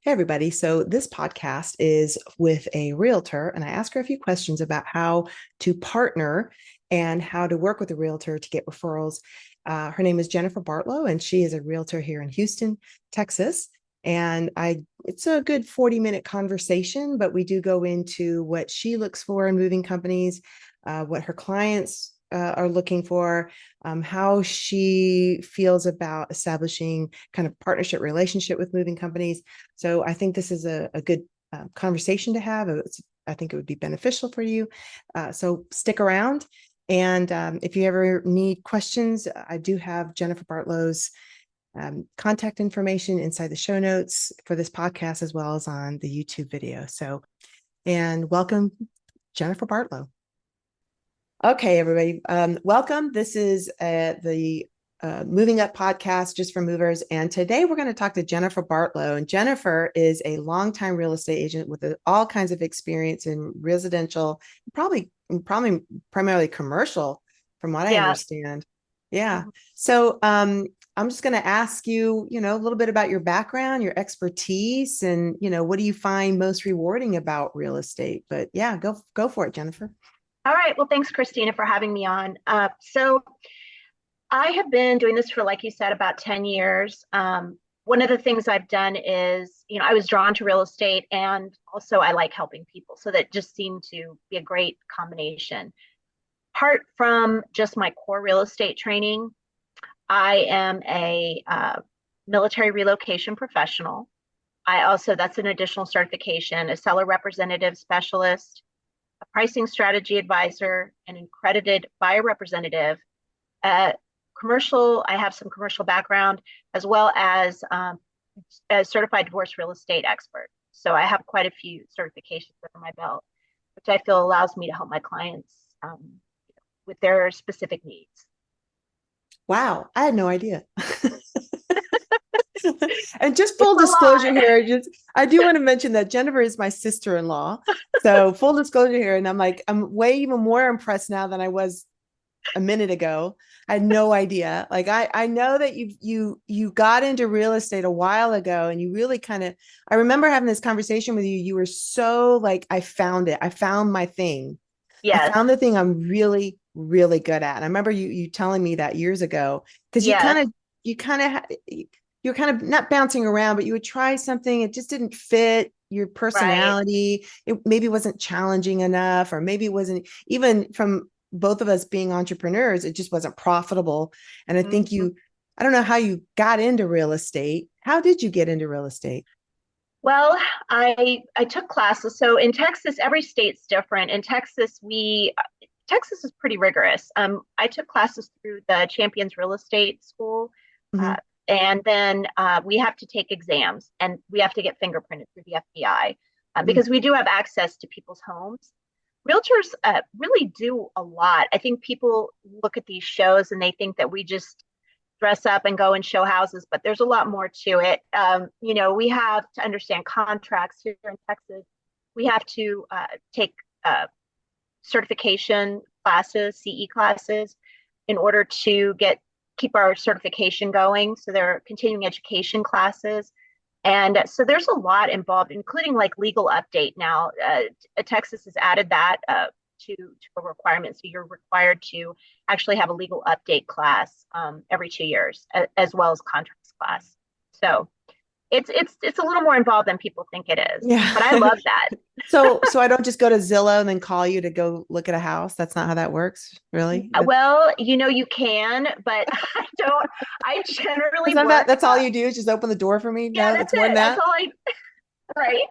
Hey, everybody. So, this podcast is with a realtor, and I ask her a few questions about how to partner and how to work with a realtor to get referrals. Her name is Jennifer Bartlow, and she is a realtor here in Houston, Texas. And it's a good 40-minute conversation, but we do go into what she looks for in moving companies, what her clients are looking for, how she feels about establishing kind of partnership relationship with moving companies. So I think this is a good conversation to have. I think it would be beneficial for you. So stick around. And if you ever need questions, I do have Jennifer Bartlow's contact information inside the show notes for this podcast, as well as on the YouTube video. And welcome, Jennifer Bartlow. Okay, everybody. Welcome. This is the Moving Up podcast just for movers. And today we're going to talk to Jennifer Bartlow. And Jennifer is a longtime real estate agent with all kinds of experience in residential, probably primarily commercial, from what I understand. Yeah. So I'm just going to ask you, a little bit about your background, your expertise, and, what do you find most rewarding about real estate? But yeah, go for it, Jennifer. All right. Well, thanks, Christina, for having me on. So I have been doing this for, like you said, about 10 years. One of the things I've done is, I was drawn to real estate, and also I like helping people. So that just seemed to be a great combination. Apart from just my core real estate training, I am a military relocation professional. That's an additional certification, a seller representative specialist, a pricing strategy advisor, an accredited buyer representative, commercial. I have some commercial background, as well as a certified divorce real estate expert. So I have quite a few certifications under my belt, which I feel allows me to help my clients with their specific needs. Wow, I had no idea. And just full disclosure here, I do want to mention that Jennifer is my sister-in-law. So full disclosure here, and I'm way even more impressed now than I was a minute ago. I had no idea. Like I know that you got into real estate a while ago, and you really I remember having this conversation with you. You were so like, I found it. I found my thing. Yes. I found the thing I'm really, really good at. And I remember you telling me that years ago, because you were kind of not bouncing around, but you would try something. It just didn't fit your personality. Right. It maybe wasn't challenging enough, or maybe it wasn't, even from both of us being entrepreneurs, it just wasn't profitable. And I think I don't know how you got into real estate. How did you get into real estate? Well, I took classes. So in Texas, every state's different. In Texas, Texas is pretty rigorous. I took classes through the Champions Real Estate School. Mm-hmm. And then we have to take exams, and we have to get fingerprinted through the FBI because we do have access to people's homes. Realtors really do a lot. I think people look at these shows and they think that we just dress up and go and show houses, but there's a lot more to it. We have to understand contracts here in Texas. We have to take certification classes, CE classes, in order to keep our certification going. So there are continuing education classes. And so there's a lot involved, including like legal update now. Texas has added that to a requirement. So you're required to actually have a legal update class every 2 years, as well as contracts class. So it's a little more involved than people think it is. Yeah. But I love that. So I don't just go to Zillow and then call you to go look at a house. That's not how that works, really? Well, you can, but I generally that's all you do is just open the door for me? Yeah, no, that's more than that. That's all right.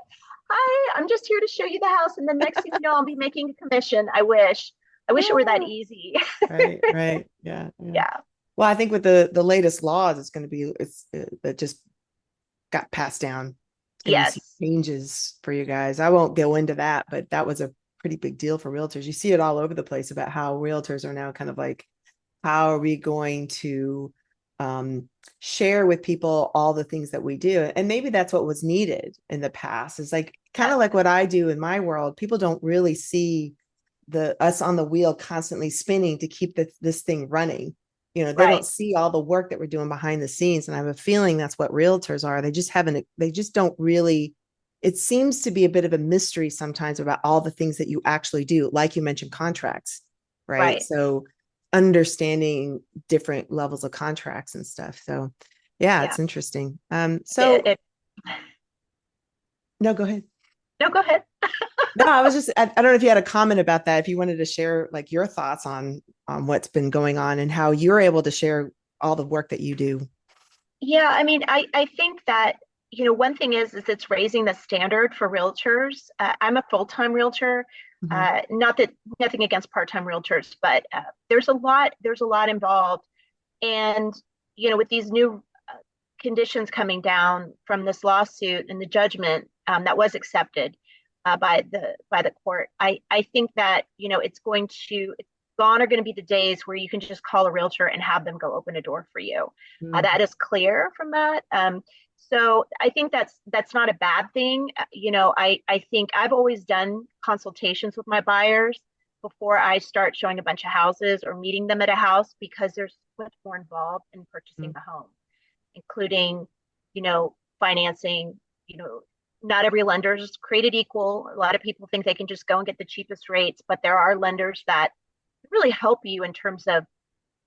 Hi, I'm just here to show you the house. And the next thing you know, I'll be making a commission. I wish it were that easy. Right. Yeah. Well, I think with the latest laws, it's going to be, that just got passed down. Yes. Changes for you guys. I won't go into that, but that was a pretty big deal for realtors. You see it all over the place about how realtors are now kind of like, how are we going to share with people all the things that we do? And maybe that's what was needed in the past. It's like kind of like what I do in my world. People don't really see us on the wheel constantly spinning to keep this thing running. They don't Right, see all the work that we're doing behind the scenes. And I have a feeling that's what realtors are. They just don't really, it seems to be a bit of a mystery sometimes about all the things that you actually do. Like you mentioned, contracts, right? right. So understanding different levels of contracts and stuff. So yeah, Yeah. it's interesting. It, So it, no, go ahead. no, go ahead. No, I don't know if you had a comment about that, if you wanted to share like your thoughts on what's been going on and how you're able to share all the work that you do. Yeah, I mean, I think that, one thing is it's raising the standard for realtors. I'm a full-time realtor. Mhm. Not that nothing against part-time realtors, but there's a lot involved. And, with these new conditions coming down from this lawsuit and the judgment that was accepted by the court, I think that it's gone are going to be the days where you can just call a realtor and have them go open a door for you. That Mhm. is clear from that. So I think that's not a bad thing. I think I've always done consultations with my buyers before I start showing a bunch of houses or meeting them at a house, because there's much more involved in purchasing Mhm. the home, including, financing. You know, not every lender is created equal. A lot of people think they can just go and get the cheapest rates, but there are lenders that really help you in terms of,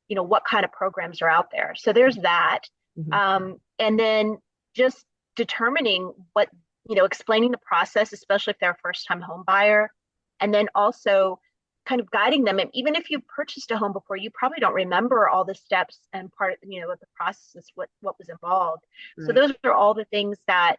what kind of programs are out there. So there's that. Mhm. And then just determining explaining the process, especially if they're a first time home buyer. And then also kind of guiding them. And even if you purchased a home before, you probably don't remember all the steps and of the process, what was involved. So Right. those are all the things that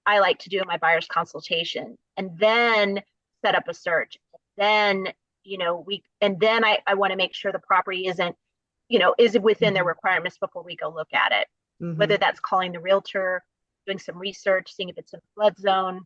I like to do in my buyer's consultation. And then set up a search. Then, I want to make sure the property is within their Mhm. requirements before we go look at it. Whether Mhm. that's calling the realtor, doing some research, seeing if it's in a flood zone,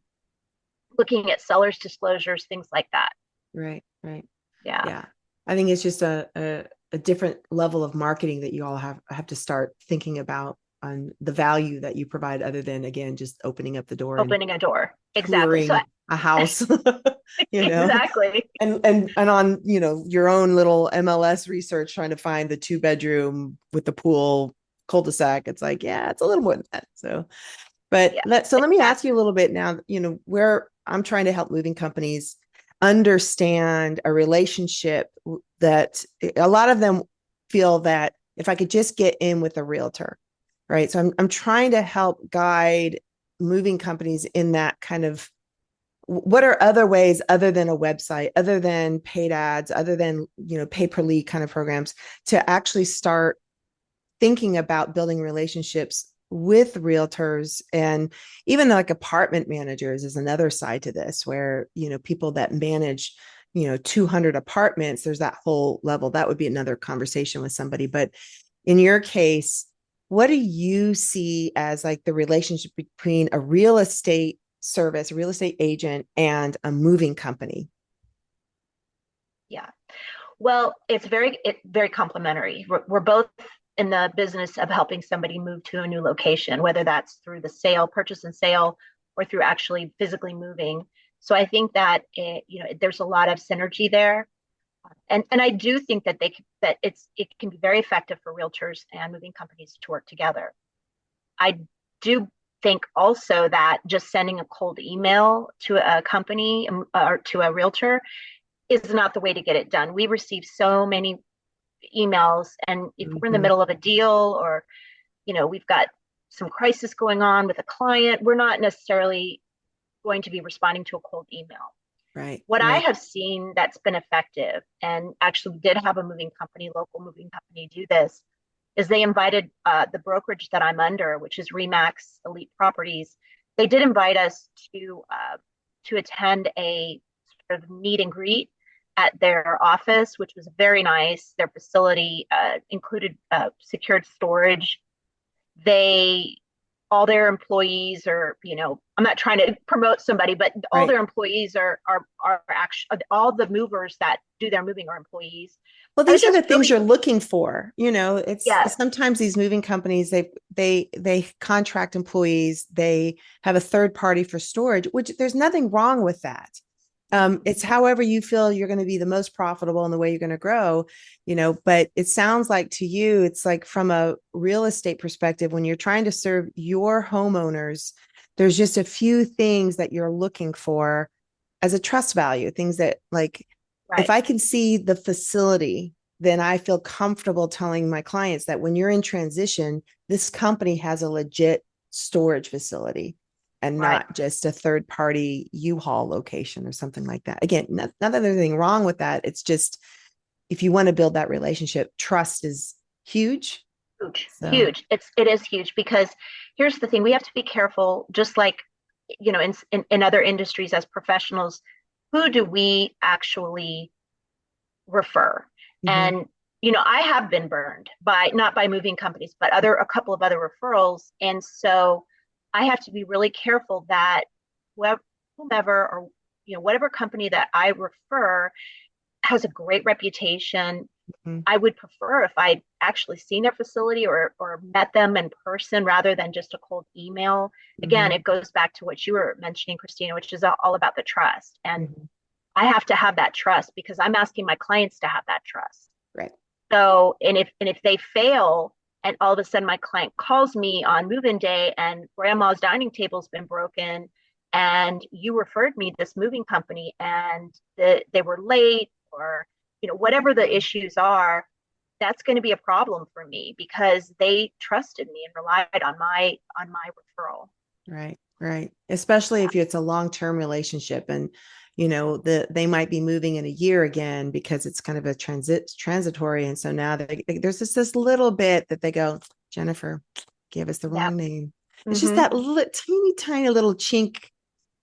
looking at seller's disclosures, things like that. Right. Right. Yeah. Yeah. I think it's just a different level of marketing that you all have to start thinking about on the value that you provide, other than again just opening up the door and Opening a door. Exactly. So touring a house, you know, exactly. and on, your own little MLS research trying to find the 2 bedroom with the pool cul-de-sac. It's like, yeah, it's a little more than that. So, but Yeah, let me ask exactly. you a little bit now, where I'm trying to help moving companies understand a relationship that a lot of them feel that if I could just get in with a realtor, right? So I'm trying to help guide moving companies in that kind of, what are other ways other than a website, other than paid ads, other than, pay per lead kind of programs, to actually start thinking about building relationships with realtors, and even like apartment managers is another side to this, where, people that manage, 200 apartments, there's that whole level. That would be another conversation with somebody. But in your case, what do you see as like the relationship between a real estate service, a real estate agent, and a moving company? Yeah. Well, very complementary. We're both in the business of helping somebody move to a new location, whether that's through the purchase and sale, or through actually physically moving. So I think that there's a lot of synergy there, and I do think that it can be very effective for realtors and moving companies to work together. I do think also that just sending a cold email to a company, or to a realtor, is not the way to get it done. We receive so many emails, and if we're in the Mm-hmm. middle of a deal, or we've got some crisis going on with a client, we're not necessarily going to be responding to a cold email. Right, What I right. have seen that's been effective, and actually did have a local moving company do this, is they invited the brokerage that I'm under, which is Remax Elite Properties. They did invite us to attend a sort of meet and greet at their office, which was very nice. Their facility included secured storage. They All their employees are, I'm not trying to promote somebody, but all Right. their employees are actually, all the movers that do their moving are employees. Well, I was these are the just things really, you're looking for. It's yeah, sometimes these moving companies, they contract employees, they have a third party for storage, which there's nothing wrong with that. It's however you feel you're going to be the most profitable and the way you're going to grow, but it sounds like to you, it's like from a real estate perspective, when you're trying to serve your homeowners, there's just a few things that you're looking for as a trust value, things that like, if Right, I can see the facility, then I feel comfortable telling my clients that when you're in transition, this company has a legit storage facility and right. not just a third party U-Haul location or something like that. Again, not that there's anything wrong with that. It's just if you want to build that relationship, trust is huge. Huge, So, huge. It is huge because here's the thing: we have to be careful, just like in other industries as professionals, who do we actually refer? mhm, And I have been burned by not by moving companies, but a couple of other referrals, and so I have to be really careful that whomever or whatever company that I refer has a great reputation. mhm, I would prefer if I'd actually seen their facility or met them in person rather than just a cold email. Again, mhm, it goes back to what you were mentioning, Christina, which is all about the trust. And mhm. I have to have that trust because I'm asking my clients to have that trust. Right. So, and if they fail, and all of a sudden my client calls me on move-in day and grandma's dining table's been broken, and you referred me this moving company, and they were late, or whatever the issues are, that's going to be a problem for me because they trusted me and relied on my referral. Right, right. Especially Yeah, if it's a long-term relationship and they might be moving in a year again because it's kind of a transitory. And so now there's just this little bit that they go, Jennifer, gave us the yeah. wrong name. It's just Mm-hmm. that teeny tiny little chink,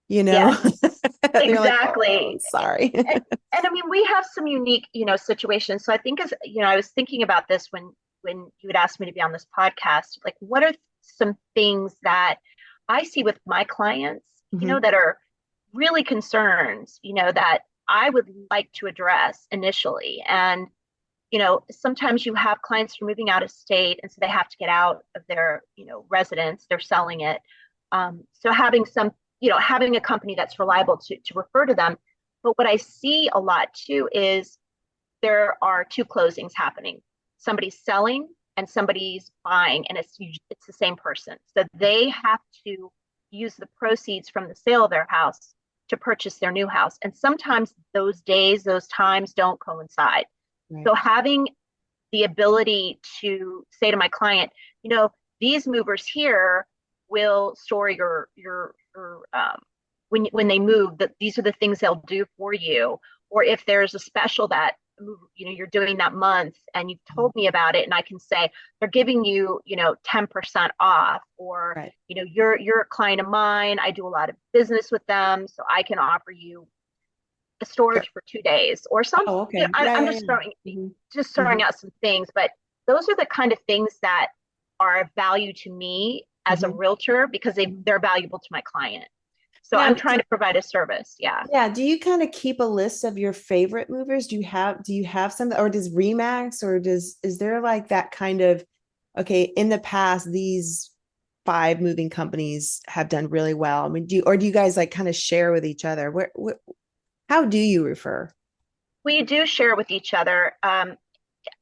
you know. Yes, They're like, oh, exactly. sorry. And I mean, we have some unique, situations. So I think as I was thinking about this when you had asked me to be on this podcast, like what are some things that I see with my clients, Mhm, that are really concerns, that I would like to address initially. And sometimes you have clients who are moving out of state, and so they have to get out of their, residence. They're selling it. So having a company that's reliable to refer to them. But what I see a lot too is there are two closings happening. Somebody's selling and somebody's buying, and it's the same person. So they have to use the proceeds from the sale of their house to purchase their new house. And sometimes those days, those times don't coincide. right. So having the ability to say to my client, these movers here will store your when they move, that these are the things they'll do for you. Or if there's a special that you're doing that month and you've Mhm, told me about it, and I can say they're giving you 10% off, or right. you're a client of mine, I do a lot of business with them, so I can offer you a Sure. storage for 2 days or some. Oh, okay. I, Yeah, I'm yeah, just throwing yeah. Hmm. just Hmm. throwing out some things, but those are the kind of things that are of value to me as a Hmm. realtor because they're valuable to my client. So Now, I'm trying to provide a service. Yeah. yeah, do you kind of keep a list of your favorite movers? Do you have some, or does Remax, or is there like that kind of, okay, in the past these five moving companies have done really well. I mean, do you guys like kind of share with each other? How do you refer? We do share with each other.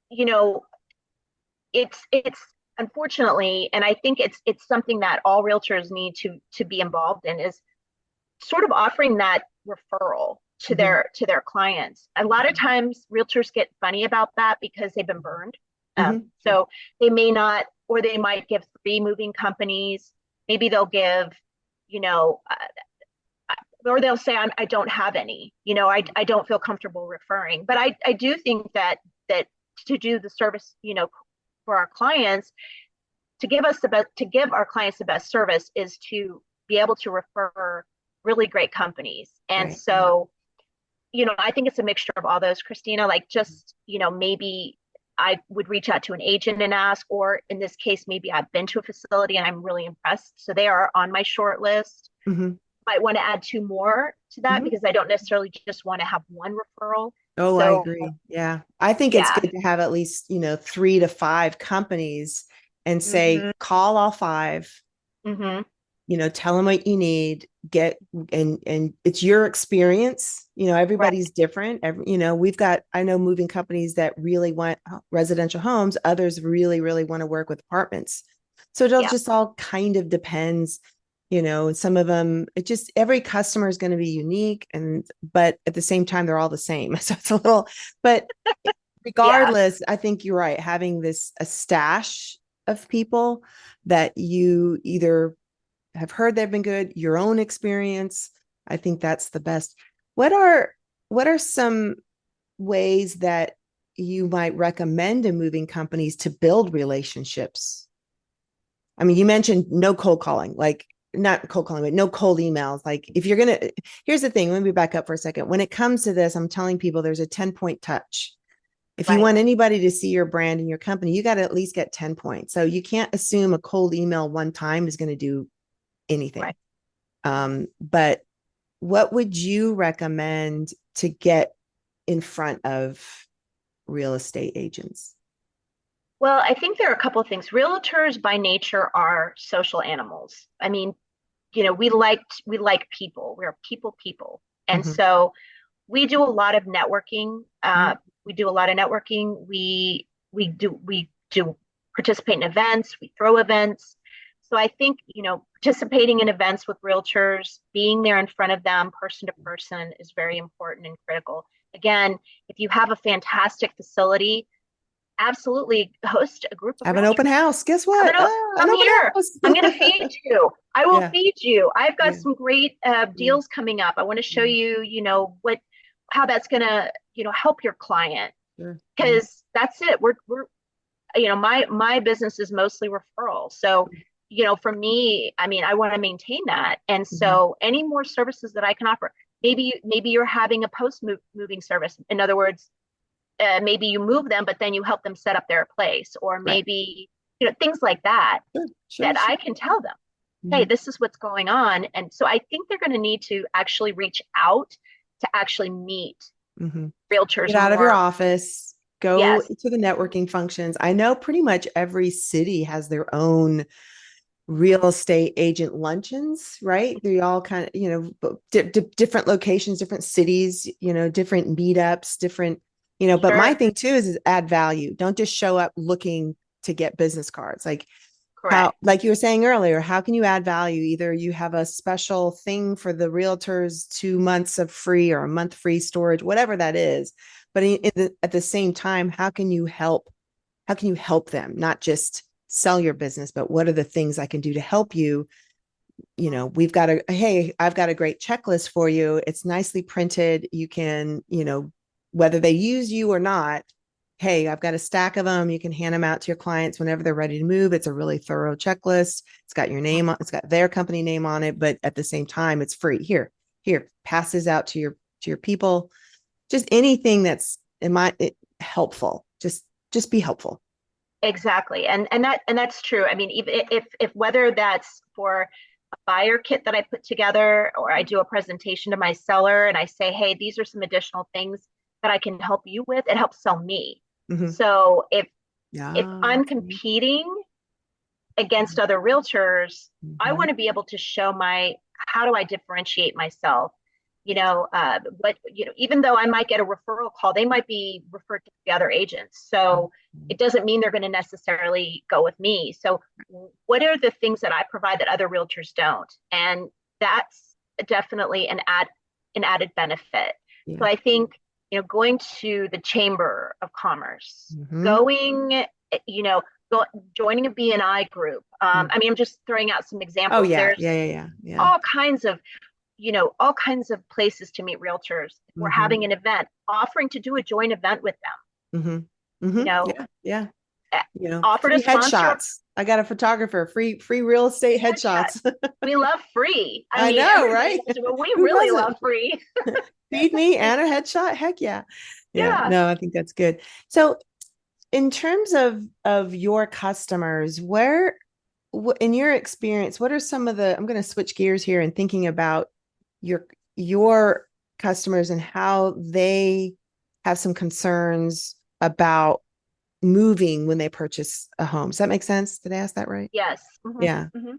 You know, it's unfortunately, and I think it's something that all realtors need to be involved in, is sort of offering that referral to Hmm. their clients. A lot of times realtors get funny about that because they've been burned. Hmm. So they may not, or they might give three moving companies. Maybe they'll give, you know, or they'll say, I don't have any, I don't feel comfortable referring. But I do think that to do the service, for our clients, to give our clients the best service is to be able to refer really great companies. And Right, right. so, I think it's a mixture of all those, Christina. Like, just, maybe I would reach out to an agent and ask, or in this case, maybe I've been to a facility and I'm really impressed, so they are on my short list. Hmm. Might want to add two more to that Hmm. because I don't necessarily just want to have one referral. Oh, I So agree. Yeah. I think it's yeah. good to have at least, 3 to 5 companies and say, Mm-hmm. call all five, Mm-hmm. tell them what you need, and it's your experience. Right. Everybody's different. I know moving companies that really want residential homes. Others really, really want to work with apartments. So it'll Yeah. just all kind of depends. Some of them, every customer is going to be unique, but at the same time, they're all the same. So it's a little, but Yeah. regardless, I think you're right. Having a stash of people that you either have heard they've been good, your own experience, I think that's the best. What are some ways that you might recommend to moving companies to build relationships? I mean, you mentioned no cold calling, like not cold calling, but no cold emails. Like if you're here's the thing, let me back up for a second. When it comes to this, I'm telling people there's a 10-point touch. If you Right. want anybody to see your brand and your company, you got to at least get 10 points. So you can't assume a cold email one time is going to do anything. Right. But what would you recommend to get in front of real estate agents? Well, I think there are a couple of things. Realtors by nature are social animals. I mean, we like people. We're people. And Mm-hmm. so we do a lot of networking. Mm-hmm. We do a lot of networking. We do participate in events. We throw events. So I think, participating in events with realtors, being there in front of them, person to person, is very important and critical. Again, if you have a fantastic facility, absolutely host a group of Have an open realtors. house. Guess I'm what? gonna An come here. I'm gonna open feed house. you. I will Yeah. feed you. I've got Yeah. some great Yeah. deals coming up. I want to show Yeah. you, how that's gonna, help your client, Sure. Yeah. because that's it. We're my business is mostly referral. So, for me, I mean, I want to maintain that, and Mm-hmm. so any more services that I can offer. Maybe you're having a post moving service. In other words, maybe you move them, but then you help them set up their place, or Right. maybe things like that Sure. Sure. that Sure. I can tell them, hey, Mm-hmm. this is what's going on. And so I think they're going to need to actually reach out to actually meet Mm-hmm. realtors Get out of your more. office, go Yes, to the networking functions. I know pretty much every city has their own real estate agent luncheons, right? They all kind of, different locations, different cities, different meetups, different, but my sure, thing too is add value. Don't just show up looking to get business cards. Like how, correct. like you were saying earlier, how can you add value? Either you have a special thing for the realtors, 2 months of free or a month free storage, whatever that is. But at the same time, how can you help? How can you help them? Not just sell your business, but what are the things I can do to help you? Hey, I've got a great checklist for you. It's nicely printed. You can, whether they use you or not, hey, I've got a stack of them. You can hand them out to your clients whenever they're ready to move. It's a really thorough checklist. It's got your name on, it's got their company name on it, but at the same time, it's free. Here, pass this out to your people. Just anything that's helpful. Just be helpful. Exactly. And that's true. I mean, even if whether that's for a buyer kit that I put together, or I do a presentation to my seller and I say, hey, these are some additional things that I can help you with, it helps sell me. Mm-hmm. So if Yeah. I'm competing against other realtors, I Mm-hmm. want to be able to show how do I differentiate myself? Even though I might get a referral call, they might be referred to the other agents. So it doesn't mean they're going to necessarily go with me. So what are the things that I provide that other realtors don't? And that's definitely an added benefit. Yeah. So I think, going to the Chamber of Commerce, Mm-hmm. going, you know, joining a BNI group. Mm. I mean, I'm just throwing out some Oh examples. yeah, There's yeah, yeah, yeah, yeah. all kinds of, places to meet realtors. If we're Mm-hmm. having an event, offering to do a joint event with Mm-hmm. them, Mm-hmm. Yeah, yeah. eh, offer to Free sponsor headshots. I got a photographer. Free real estate a headshot. headshots. We love free. I I mean, know, everybody right? loves it, but we Who really doesn't? love free. Feed me and a headshot. Heck yeah. Yeah. Yeah. No, I think that's good. So in terms of your customers, in your experience, what are some of the, I'm going to switch gears here and thinking about your your customers and how they have some concerns about moving when they purchase a home. Does that make sense? Did I ask that right? Yes. Hmm. Yeah. Hmm.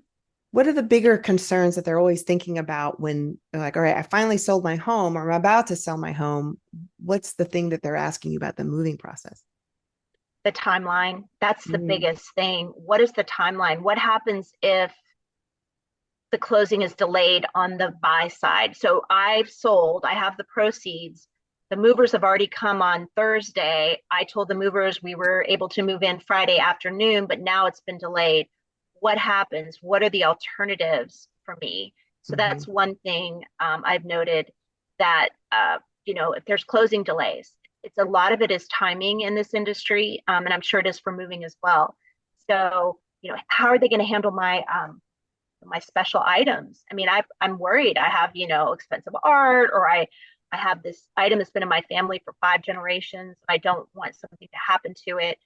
what are the bigger concerns that they're always thinking about when they're like, all right, I finally sold my home or I'm about to sell my home? What's the thing that they're asking you about the moving process? The timeline, that's the Mm, biggest thing. What is the timeline? What happens if the closing is delayed on the buy side? So I've sold, I have the proceeds. The movers have already come on Thursday. I told the movers we were able to move in Friday afternoon, but now it's been delayed. What happens? What are the alternatives for me? So hmm that's one thing I've noted that, if there's closing delays, it's a lot of it is timing in this industry, and I'm sure it is for moving as well. So, how are they going to handle my special items? I mean, I'm worried. I have, expensive art, or I have this item that's been in my family for 5 generations. I don't want something to happen to it.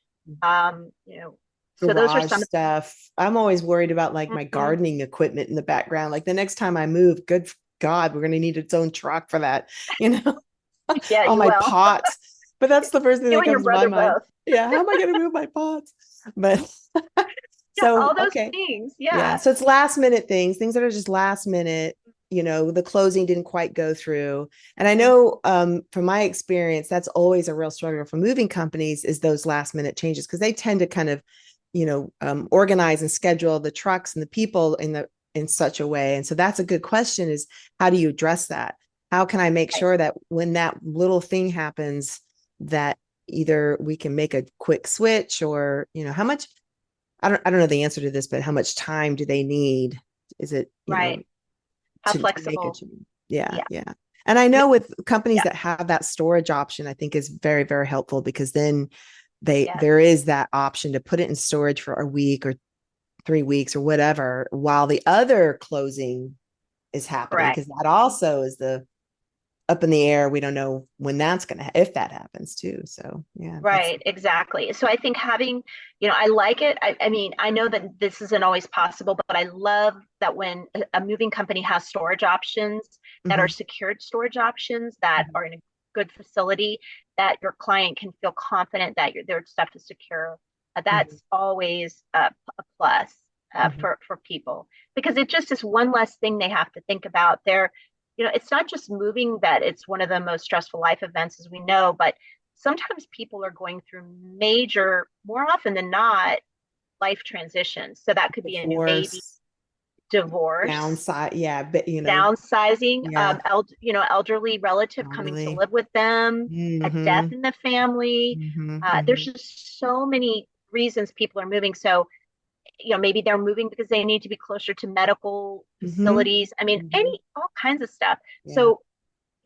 Um, you know, so those are Garage some. stuff. I'm always worried about like my Mhm. gardening equipment in the background. Like the next time I move, good God, we're going to need its own truck for that, you know, Yeah, all you my will. pots. But that's the first thing You that and your comes to my brother mind. both. Yeah, how am I going to move my pots? But Yeah, so, all those okay. things. Yeah. Yeah. So it's last minute things that are just last minute. The closing didn't quite go through. And I Mhm. know from my experience, that's always a real struggle for moving companies is those last minute changes because they tend to kind of, organize and schedule the trucks and the people in such a way. And so that's a good question is how do you address that? How can I make Right. sure that when that little thing happens, that either we can make a quick switch or, how much I don't know the answer to this, but how much time do they need? Is it, Right. How to make a flexible. change? Yeah, Yeah. yeah. And I know with companies Yeah. that have that storage option, I think is very, very helpful because then Yes. there is that option to put it in storage for a week or 3 weeks or whatever while the other closing is happening Correct. because that also is the up in the air. We don't know when that's going to if that happens too. So yeah, that's Right, exactly. So I think having, I like it. I mean, I know that this isn't always possible, but I love that when a moving company has storage options that are mhm, secured storage options that mhm, are in a good facility, that your client can feel confident that their stuff is secure. mhm, That's always a plus mhm, for people because it just is one less thing they have to think about. It's not just moving that it's one of the most stressful life events, as we know, but sometimes people are going through major, more often than not, life transitions. So that could be a new baby, divorce, divorce, downside, yeah, but downsizing, yeah, elderly relative coming to elderly. live with them, a death Mm-hmm. in the family. Mm-hmm. There's Mm-hmm. just so many reasons people are moving. So, maybe they're moving because they need to be closer to medical Mm-hmm. facilities. I mean, Mm-hmm. all kinds of stuff. Yeah. So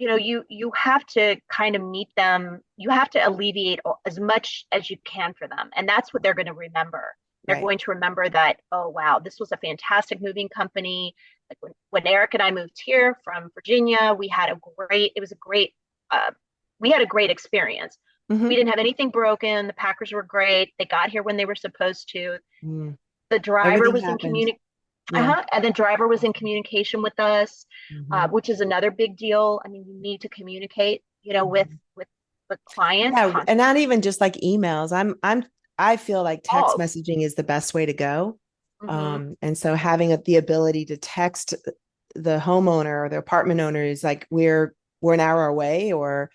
you have to kind of meet them. You have to alleviate as much as you can for them, and that's what they're going to remember. They're Right. going to remember that, oh wow, this was a fantastic moving company. Like when Eric and I moved here from Virginia, it was a great uh, we had a great experience. We Mm-hmm. didn't have anything broken. The Packers were great. They got here when they were supposed to. Mm. The driver Everything was in happened. communication. Yeah. Uh-huh. And the driver was in communication with us, Mm-hmm. which is another big deal. I mean, you need to communicate, with Mm-hmm. with the clients Yeah, and constantly. not even just like emails. I feel like text Oh, messaging is the best way to go. mm-hmm. And so having the ability to text the homeowner or the apartment owner is like we're an hour away or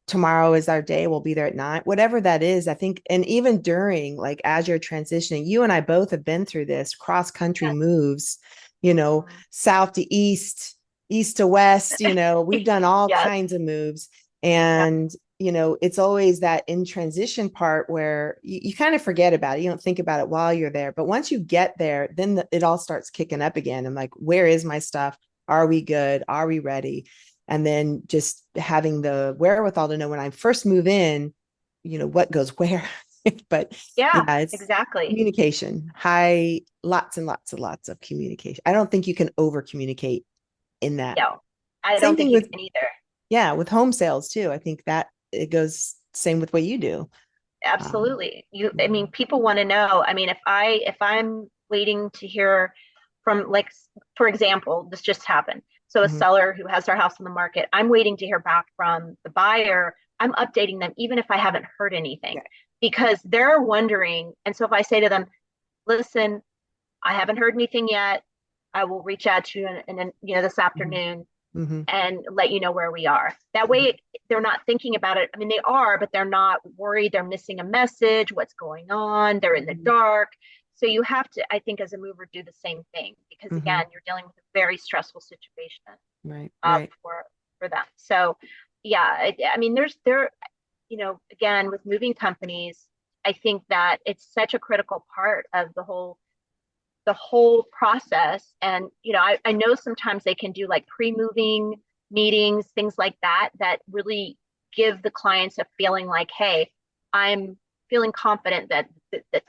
tomorrow is our day. We'll be there at 9, whatever that is. I think, and even during like as you're transitioning, you and I both have been through this cross country Yes. moves, Mhm. south to east, east to west, we've done all Yes. kinds of moves. Yep. And, it's always that in transition part where you kind of forget about it. You don't think about it while you're there. But once you get there, then it all starts kicking up again. I'm like, where is my stuff? Are we good? Are we ready? And then just having the wherewithal to know when I first move in, what goes where. But Yeah, yeah, it's exactly. communication, lots and lots and lots of communication. I don't think you can over communicate in that. No, I Same don't thing think you with, can either. yeah, with home sales too. I think that it goes same with what you do. Um, Absolutely. I mean, people want to know. I mean, if I'm waiting to hear from, like, for example, this just happened. So a mhm, seller who has their house on the market, I'm waiting to hear back from the buyer. I'm updating them even if I haven't heard anything yeah, because they're wondering. And so if I say to them, listen, I haven't heard anything yet. I will reach out to you this Mhm. afternoon Mhm. and let you know where we are. That Mhm. way they're not thinking about it. I mean, they are, but they're not worried they're missing a message, what's going on, they're in the Mhm. dark. So you have to, I think, as a mover, do the same thing because Mhm. again, you're dealing with a very stressful situation Right, uh, right. for for them. So yeah, I mean, again, with moving companies, I think that it's such a critical part of the whole process. And I know sometimes they can do like pre-moving meetings, things like that, that really give the clients a feeling like, hey, I'm feeling confident that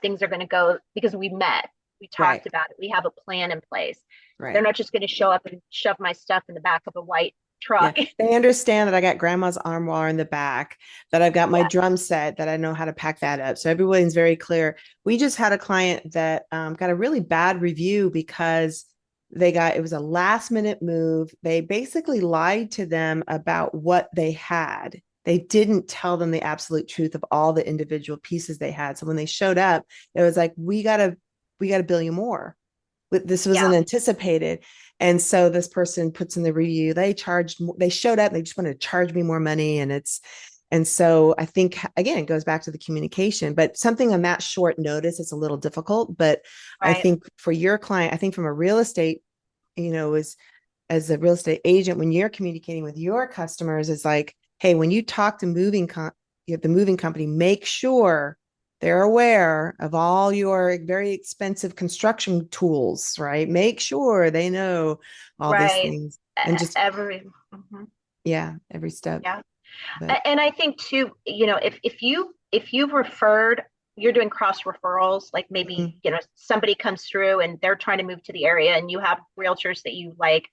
things are going to go because we met, we Right, talked about it, we have a plan in place. They're right. not just going to show up and shove my stuff in the back of a white Yeah. truck. They understand that I got grandma's armoire in the back, that I've got my Yeah, drum set, that I know how to pack that up. So everyone's very clear. We just had a client that got a really bad review because it was a last minute move. They basically lied to them about what they had. They didn't tell them the absolute truth of all the individual pieces they had. So when they showed up, it was like, we got to bill you more. This yeah, wasn't anticipated. And so this person puts in the review, they showed up, they just wanted to charge me more money. And so I think, again, it goes back to the communication, but something on that short notice, it's a little difficult. But I right, think for your client, I think from a real estate, as a real estate agent, when you're communicating with your customers, it's like, hey, when you talk to the moving company, make sure they're aware of all your very expensive construction tools, right? Make sure they know all these right. things and just, Every mhm, yeah, every step. yeah. But And I think too, if you've referred, you're doing cross referrals, like maybe, mm, somebody comes through and they're trying to move to the area and you have realtors that you like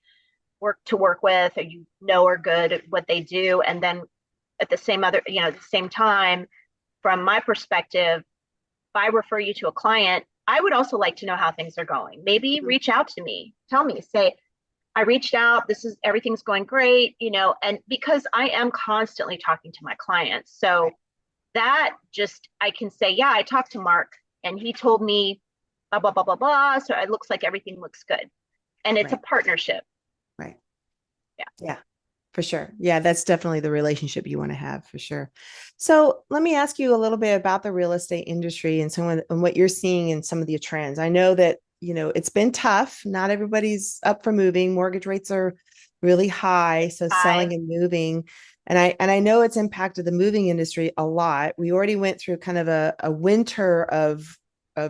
work with or are good at what they do. And then at the same time, from my perspective, if I refer you to a client, I would also like to know how things are going. Maybe mm, reach out to me, tell me, say, I reached out. Everything's going great, and because I am constantly talking to my clients. right, So that just, I can say, yeah, I talked to Mark and he told me blah, blah, blah, blah, blah. So it looks like everything looks good. And it's a right, partnership. right. Yeah. Yeah, for sure. Yeah, that's definitely the relationship you want to have for sure. So let me ask you a little bit about the real estate industry and what you're seeing in some of the trends. I know that, it's been tough. Not everybody's up for moving. Mortgage rates are really high. So Hi. selling and moving. And I know it's impacted the moving industry a lot. We already went through kind of a winter of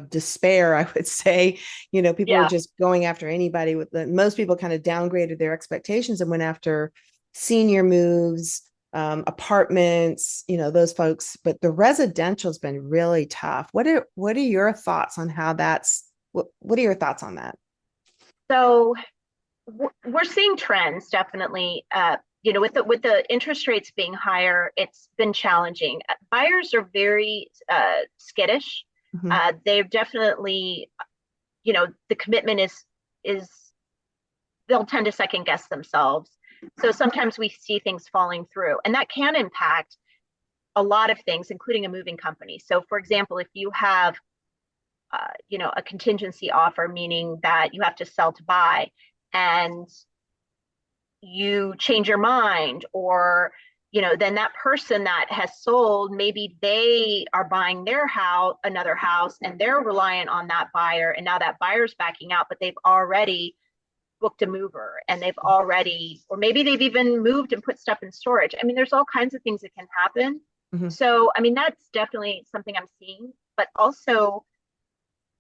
despair, I would say. People were Yeah. just going after anybody. Most people kind of downgraded their expectations and went after senior moves, apartments, those folks. But the residential's been really tough. What are your thoughts on how what are your thoughts on that? So we're seeing trends definitely. With the interest rates being higher, it's been challenging. Buyers are very skittish. Mhm. They've definitely, the commitment is they'll tend to second guess themselves. So sometimes we see things falling through, and that can impact a lot of things, including a moving company. So, for example, if you have, a contingency offer, meaning that you have to sell to buy, and you change your mind, or then that person that has sold, maybe they are buying another house, and they're reliant on that buyer, and now that buyer's backing out, but they've already booked a mover and or maybe they've even moved and put stuff in storage. I mean, there's all kinds of things that can happen. Mhm. So, I mean, that's definitely something I'm seeing, but also,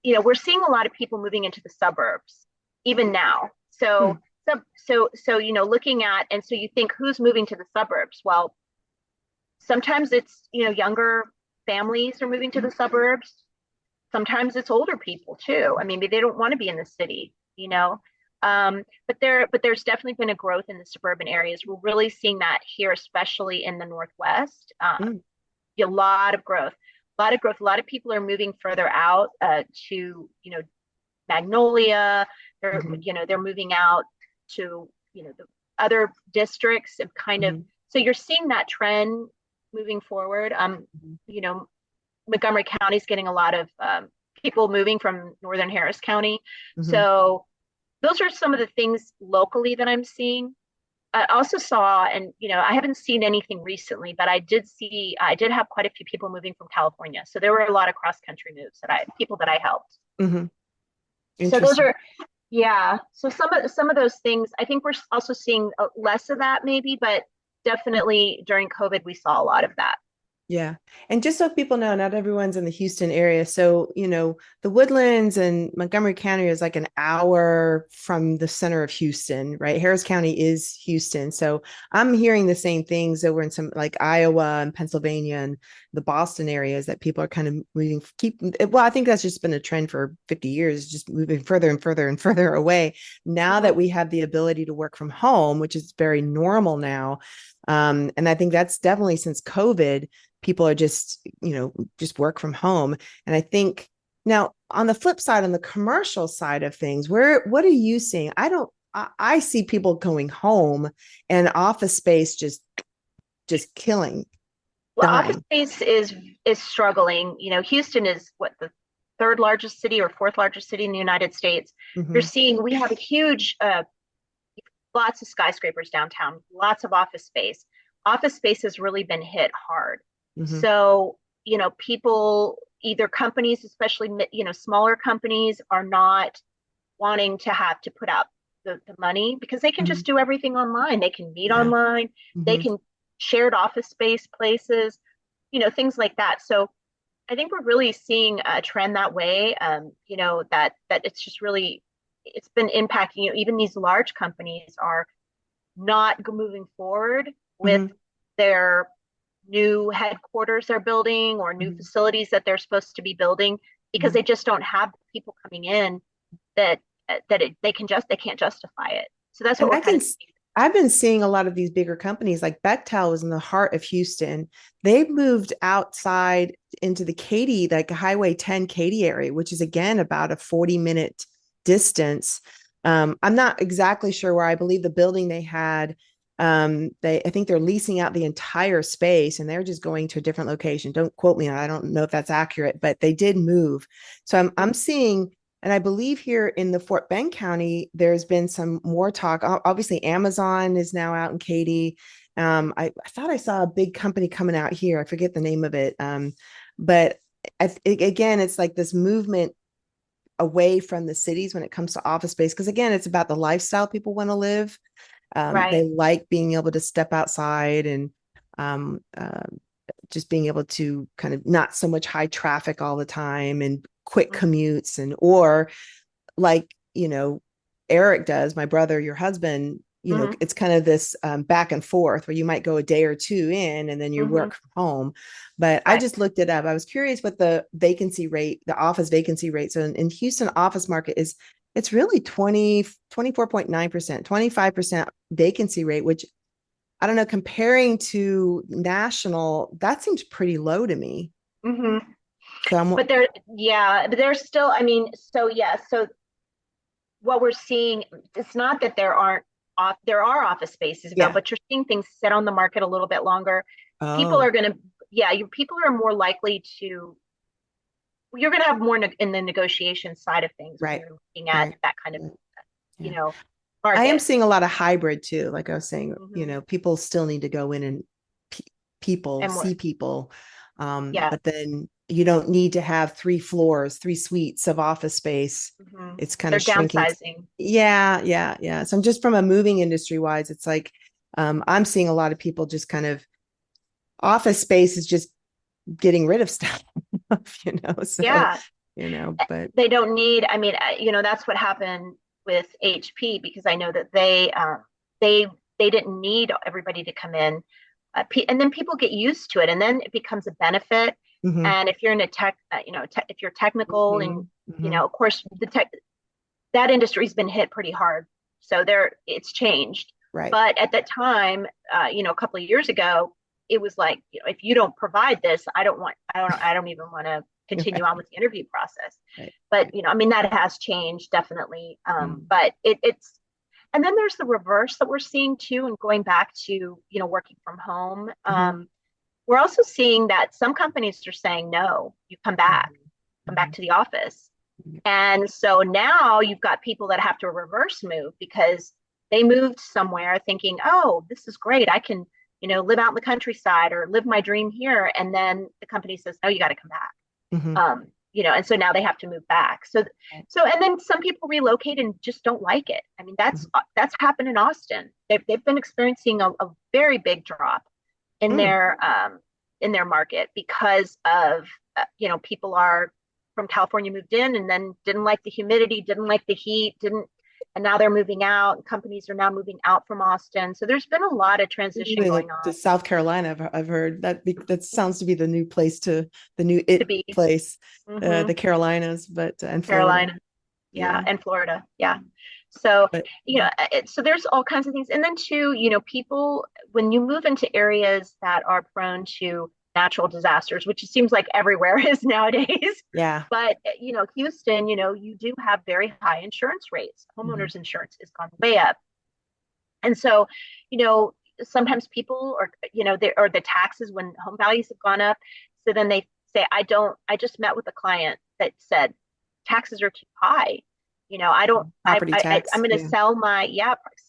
we're seeing a lot of people moving into the suburbs even now. Hmm. Looking at, and so you think, who's moving to the suburbs? Well, sometimes it's, younger families are moving to the suburbs. Sometimes it's older people too. I mean, they don't want to be in the city. But there's definitely been a growth in the suburban areas. We're really seeing that here, especially in the Northwest. Mm. A lot of growth, a lot of growth. A lot of people are moving further out to, Magnolia. Mhm. They're moving out to, the other districts of kind of. Mhm. So you're seeing that trend moving forward. Mhm. You know, Montgomery County is getting a lot of people moving from northern Harris County. Mhm. So those are some of the things locally that I'm seeing. I also saw, and I haven't seen anything recently, but I did have quite a few people moving from California. So there were a lot of cross country moves people that I helped. Hmm. So those Interesting. are, yeah. So some of those things, I think we're also seeing less of that maybe, but definitely during COVID, we saw a lot of that. Yeah. And just so people know, not everyone's in the Houston area. So, the Woodlands and Montgomery County is like an hour from the center of Houston, right? Harris County is Houston. So I'm hearing the same things over in some like Iowa and Pennsylvania and the Boston areas that people are kind of moving, well, I think that's just been a trend for 50 years, just moving further and further and further away. Now that Hmm. we have the ability to work from home, which is very normal now. And I think that's definitely since COVID people are just work from home. And I think now on the flip side, on the commercial side of things, what are you seeing? I see people going home and office space just killing, Well, office dying. space is struggling. Houston is what, the third largest city or fourth largest city in the United States. You're Mm-hmm. seeing we have a huge, lots of skyscrapers downtown, lots of office space. Office space has really been hit hard. Mm-hmm. So, people, either companies, especially, smaller companies, are not wanting to have to put out the money because they can Mm-hmm. just do everything online. They can meet Yeah. online, they Mm-hmm. can shared office space places, things like that. So I think we're really seeing a trend that way. That it's just really, it's been impacting. Even these large companies are not moving forward with Mm-hmm. their new headquarters they're building or new Mm-hmm. facilities that they're supposed to be building because Mm-hmm. they just don't have people coming in that they can't justify it. So that's what And we're kind of seeing. I've been seeing a lot of these bigger companies like Bechtel was in the heart of Houston. They've moved outside into the Katy, like Highway 10 Katy area, which is again about a 40-minute distance. I'm not exactly sure where. I believe the building they had, I think they're leasing out the entire space and they're just going to a different location. Don't quote me on it. I don't know if that's accurate, but they did move. So I'm seeing, and I believe here in the Fort Bend County, there's been some more talk. Obviously, Amazon is now out in Katy. I thought I saw a big company coming out here. I forget the name of it. But again, it's like this movement away from the cities when it comes to office space. Because again, it's about the lifestyle people want to live. They Right. like being able to step outside and um, uh, just being able to kind of not so much high traffic all the time and quick Mm-hmm. commutes and like Eric does, my brother, your husband, Mm-hmm. it's kind of this back and forth where you might go a day or two in and then you Mm-hmm. work from home. But I Right. just looked it up. I was curious what the office vacancy rate. So in Houston office market it's really 24.9%, 25% vacancy rate, which I don't know, comparing to national, that seems pretty low to me. Mm-hmm. So I'm, But there's still, I mean, so yeah, so what we're seeing, it's not that there are office spaces yeah. available, but you're seeing things sit on the market a little bit longer. People Oh, are going to, yeah, people are more likely to, you're going to have more in the negotiation side of things when right. you're looking at Right. that kind of, Right. you Yeah. know, I am market. seeing a lot of hybrid too. Like I was saying, Hmm. people still need to go in and pe- And more, see people. yeah. But then you don't need to have three floors, three suites of office space. Hmm. It's kind They're of shrinking. downsizing. Yeah, yeah, yeah. So I'm just from a moving industry wise, it's like I'm seeing a lot of people just kind of office space is just getting rid of stuff, so Yeah. but They don't need, I mean, that's what happened with HP because I know that they, they didn't need everybody to come in. And then people get used to it and then it becomes a benefit. mm-hmm, And if you're in a tech, if you're technical and, mm-hmm, mm-hmm, of course, that industry's been hit pretty hard. So it's changed. right. But at that time, a couple of years ago, it was like, if you don't provide this, I don't even want to continue on Right, with the interview process. right, But, right. I mean, that has changed definitely. Mm. But and then there's the reverse that we're seeing too, and going back to, working from home. Mm-hmm, We're also seeing that some companies are saying, no, you come back mm-hmm, to the office. And so now you've got people that have to reverse move because they moved somewhere thinking, oh, this is great. I can, live out in the countryside or live my dream here. And then the company says, no, you got to come back. Mhm. And so now they have to move back. And then some people relocate and just don't like it. I mean, that's happened in Austin. They've been experiencing a very big drop in Mm. their market because of people are from California moved in and then didn't like the humidity, didn't like the heat, didn't and now they're moving out. Companies are now moving out from Austin. So there's been a lot of transition Moving going on to South Carolina, I've heard that sounds to be the new place the new to it be. place, Hmm. the Carolinas, but and Florida. Carolina. Yeah, Yeah, and Florida. Yeah. So, but so there's all kinds of things. And then too, people, when you move into areas that are prone to natural disasters, which it seems like everywhere is nowadays, yeah. but Houston, you do have very high insurance rates. Mhm. Homeowners insurance has gone way up. And so, you know, sometimes people or the taxes when home values have gone up. So then they say, I just met with a client that said taxes are too high. I don't, Property I'm tax. going to Yeah. sell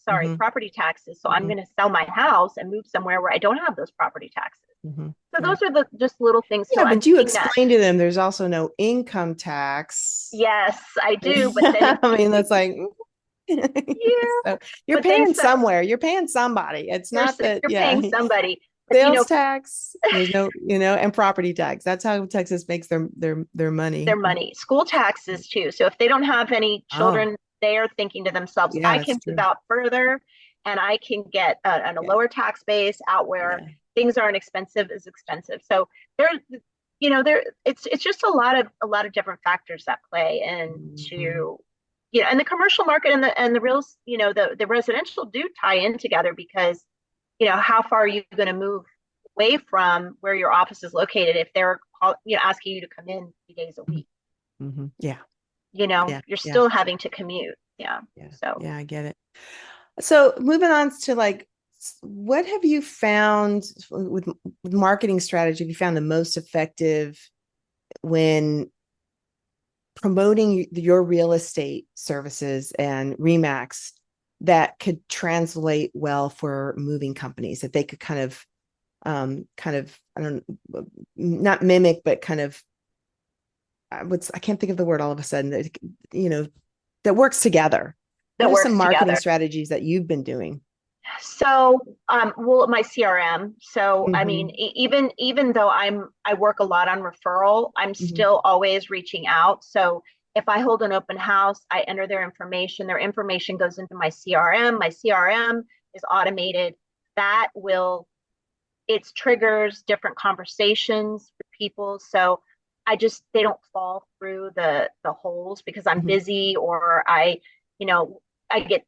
sorry, Hmm. property taxes. So I'm Hmm. going to sell my house and move somewhere where I don't have those property taxes. Hmm. So Yeah. those are the just little things. Yeah, So I'm but you seeing that. explain to them there's also no income tax. Yes, I do. But then I mean, that's like yeah, so you're but then paying somewhere. You're paying somebody. It's not that, you're yeah. paying somebody. But Sales tax, there's no, and property tax. That's how Texas makes their their money. money, school taxes too. So if they don't have any Oh, children, they are thinking to themselves, yeah, I that's can move true. out further and I can get a Yeah, lower tax base out where yeah. things aren't expensive as expensive. So it's just a lot of different factors that play Mhm. into and the commercial market and the real the residential do tie in together because how far are you going to move away from where your office is located if they're asking you to come in 3 days a Mhm. week? Mhm. Yeah, yeah, You're yeah, still having to commute. Yeah. yeah, So, yeah. I get it. So moving on to like, what have you found with marketing strategy? Have you found the most effective when promoting your real estate services and Remax that could translate well for moving companies that they could kind of I don't not mimic but kind of I can't think of the word all of a sudden that you know that works together. What that are some works marketing together. strategies that you've been doing? So, well, my CRM. So, I mean, Mm-hmm. even though I work a lot on referral, I'm Mm-hmm. still always reaching out. So, if I hold an open house, I enter their information. Their information goes into my CRM. My CRM is automated. That will it triggers different conversations with people. So they don't fall through the holes because I'm Mm-hmm. busy or you know, I get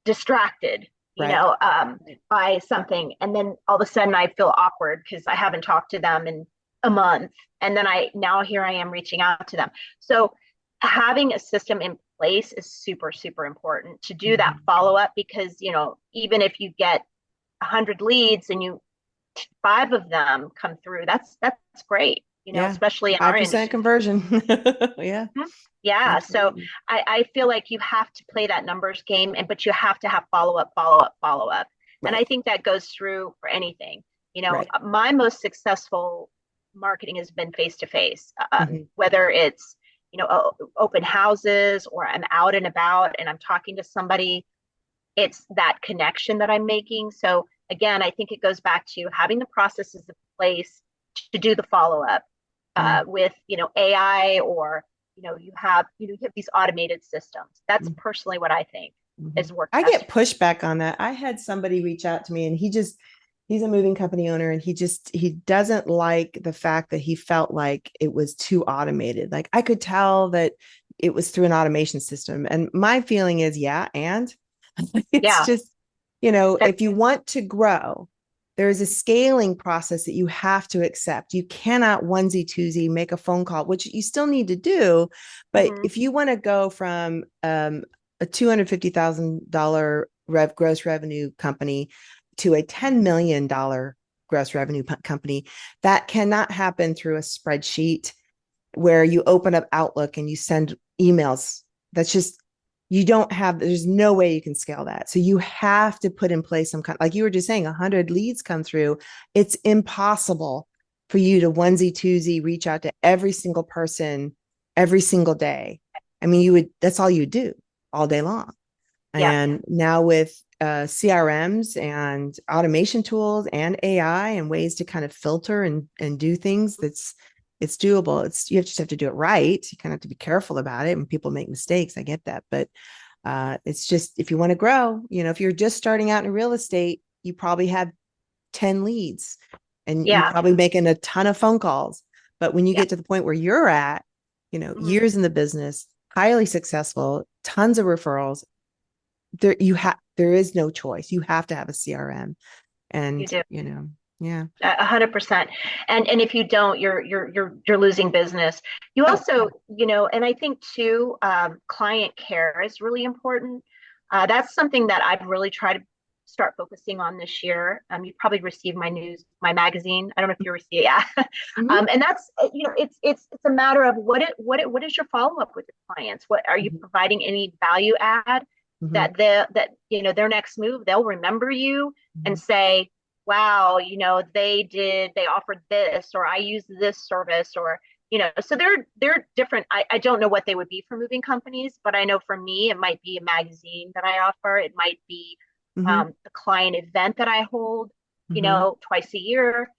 distracted, Right. Right. by something. And then all of a sudden I feel awkward because I haven't talked to them in a month. And then now here I am reaching out to them. So having a system in place is super, super important to do that Mm-hmm. follow up because, even if you get 100 leads and five of them come through, that's great, Yeah. especially in our 5% industry. conversion. Yeah, Mhm. Yeah. So absolutely. I feel like you have to play that numbers game, but you have to have follow up, follow up, follow up. And I Right. think that goes through for anything. Right. My most successful marketing has been face to face, Mm-hmm. whether it's, open houses or I'm out and about and I'm talking to somebody. It's that connection that I'm making. So again, I think it goes back to having the processes in place to do the follow up Yeah. with AI or you have these automated systems. That's personally what I think Mm-hmm. has worked I best get for me. pushback on that. I had somebody reach out to me and he's a moving company owner and he doesn't like the fact that he felt like it was too automated. Like I could tell that it was through an automation system. And my feeling is, yeah, and it's Yeah, just, that, if you want to grow, there is a scaling process that you have to accept. You cannot onesie twosie make a phone call, which you still need to do. But mhm. if you want to go from a $250,000 gross revenue company to a $10 million gross revenue company, that cannot happen through a spreadsheet. where you open up Outlook and you send emails. That's just, you don't have, there's no way you can scale that. So you have to put in place some kind, like you were just saying, 100 leads come through. It's impossible for you to onesie twosie reach out to every single person every single day. I mean, you would, that's all you do all day long. Yeah. And now with CRMs and automation tools and AI and ways to kind of filter and do things, it's doable. It's, you just have to do it right. You kind of have to be careful about it when people make mistakes. I get that, but it's just, if you want to grow, if you're just starting out in real estate, you probably have 10 leads and you're Yeah. probably making a ton of phone calls. But when you Yeah. get to the point where you're at, Mhm. years in the business, highly successful, tons of referrals, there is no choice. You have to have a CRM. You And do. yeah. 100%. And if you don't, you're losing business. You Oh, also, and I think too, client care is really important. That's something that I've really tried to start focusing on this year. You probably received my magazine. I don't know if you received, yeah. mm-hmm, And that's, it's a matter of what is your follow up with your clients? What are you mm-hmm, providing any value add mm-hmm, that their next move, they'll remember you mm-hmm. and say, wow, they offered this, or I used this service, or, so they're different. I don't know what they would be for moving companies, but I know for me, it might be a magazine that I offer. It might be Mm-hmm. a client event that I hold, Mm-hmm. twice a year,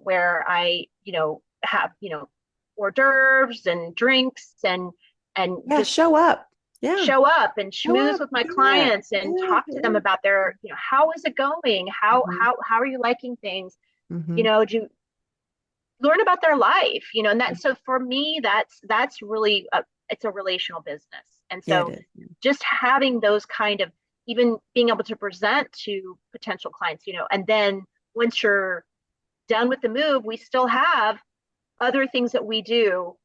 where I, have, hors d'oeuvres and drinks and Yeah, just show up. Yeah, show up and show schmooze up. with my Yeah, clients and yeah, talk to them yeah. about their, how is it going? How Mm-hmm. how how are you liking things? Mm-hmm. Do you learn about their life? And that, so for me, that's really it's a relational business. And Yeah, it so is. just having those kind of, even being able to present to potential clients, and then once you're done with the move, we still have other things that we do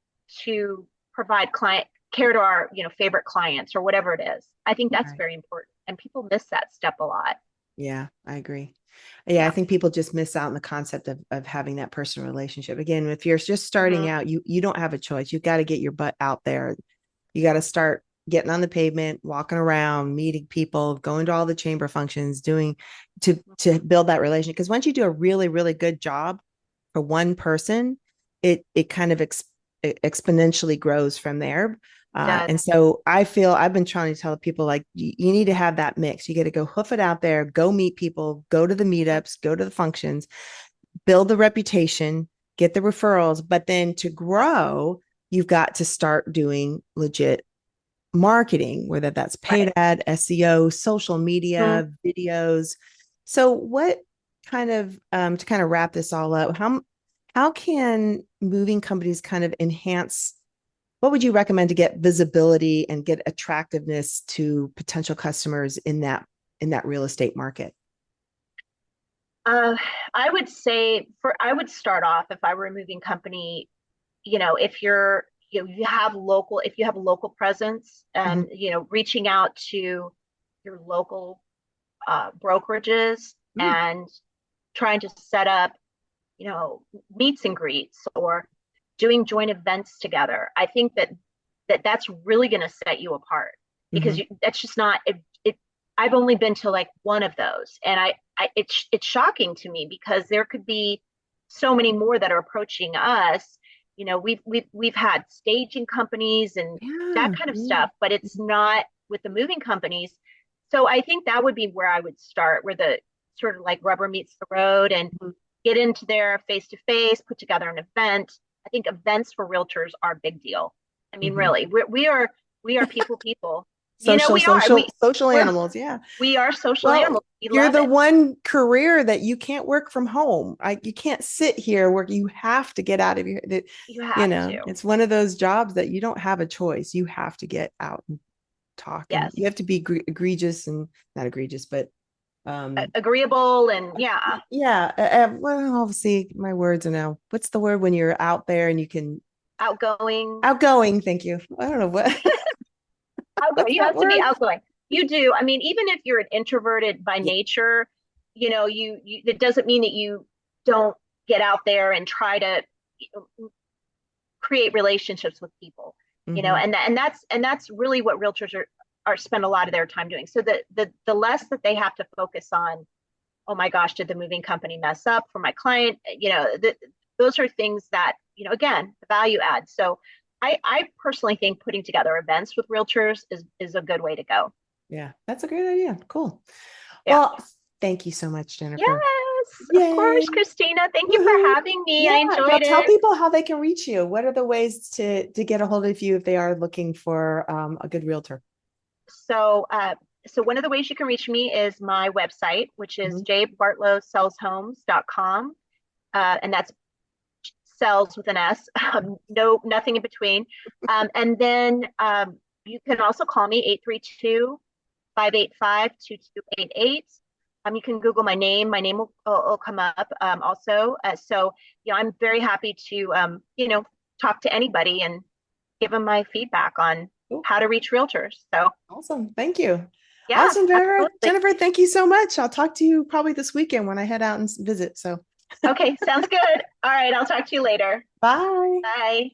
to provide client care to our, favorite clients or whatever it is. I think that's Right. very important, and people miss that step a lot. Yeah, I agree. Yeah, I Yeah. think people just miss out on the concept of having that personal relationship. Again, if you're just starting Hmm. out, you don't have a choice. You've got to get your butt out there. You got to start getting on the pavement, walking around, meeting people, going to all the chamber functions, doing to build that relationship. Because once you do a really, really good job for one person, it kind of exponentially grows from there. It does. And so I feel I've been trying to tell people, like, you need to have that mix. You got to go hoof it out there, go meet people, go to the meetups, go to the functions, build the reputation, get the referrals. But then to grow, you've got to start doing legit marketing, whether that's paid Right. ad, SEO, social Hmm. media, videos. So what kind of to kind of wrap this all up, how can moving companies kind of enhance, what would you recommend to get visibility and get attractiveness to potential customers in that real estate market? Uh, I would say I would start off, if I were a moving company, if if you have a local presence, Mm-hmm, and, reaching out to your local brokerages mm-hmm, and trying to set up, meets and greets, or doing joint events together. I think that's really going to set you apart, mm-hmm. because that's just not it. I've only been to like one of those, and it's shocking to me, because there could be so many more that are approaching us. We've had staging companies and that Yeah, kind of yeah. stuff, but it's not with the moving companies. So I think that would be where I would start, where the sort of like rubber meets the road, and Mhm. get into there face to face, put together an event. I think events for realtors are a big deal. I mean, Mhm. really, we are people. Social, We are. social We're animals. Yeah. we are social Well, animals. We you're love the it. one career that you can't work from home. You can't sit here where you have to get out of your, that, You have to. it's one of those jobs that you don't have a choice. You have to get out and talk, and Yes. you have to be egregious and not egregious, but Agreeable, and yeah, yeah. Well, obviously my words are now, what's the word when you're out there and you can, outgoing. outgoing. Thank you. I don't know what, Outgoing. what's You that have to be word? outgoing. You do. I mean, even if you're an introverted by Yeah. nature, it doesn't mean that you don't get out there and try to create relationships with people, Hmm. and that's really what realtors are spend a lot of their time doing. So the less that they have to focus on, oh my gosh, did the moving company mess up for my client? Those are things that, again, the value add. So I personally think putting together events with realtors is a good way to go. Yeah, that's a great idea. Cool. Yeah. Well, thank you so much, Jennifer. Yes, of course, Yay. Christina. Thank you for Woohoo. having me. I Yeah. Now enjoyed tell it. people how they can reach you. What are the ways to get a hold of you if they are looking for a good realtor? So, so one of the ways you can reach me is my website, which is Mhm. jbartlowsellshomes.com. And that's sells with an S, no, nothing in between. And then you can also call me 832-585-2288. You can Google my name. My name will come up also. So, I'm very happy to, talk to anybody and give them my feedback on Cool. how to reach realtors. So, Awesome. Thank you. yeah, Awesome, Jennifer. absolutely. Jennifer, thank you so much. I'll talk to you probably this weekend when I head out and visit. So Okay, sounds good. All right, I'll talk to you later. bye. Bye.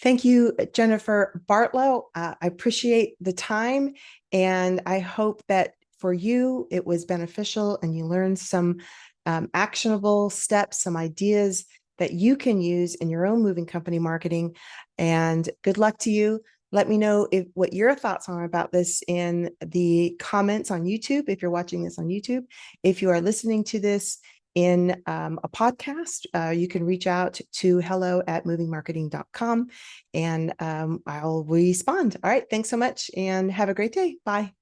Thank you, Jennifer Bartlow. I appreciate the time, and I hope that for you it was beneficial and you learned some actionable steps, some ideas that you can use in your own moving company marketing. And good luck to you. Let me know what your thoughts are about this in the comments on YouTube, if you're watching this on YouTube. If you are listening to this in a podcast, you can reach out to hello@movingmarketing.com and I'll respond. All right. Thanks so much and have a great day. Bye.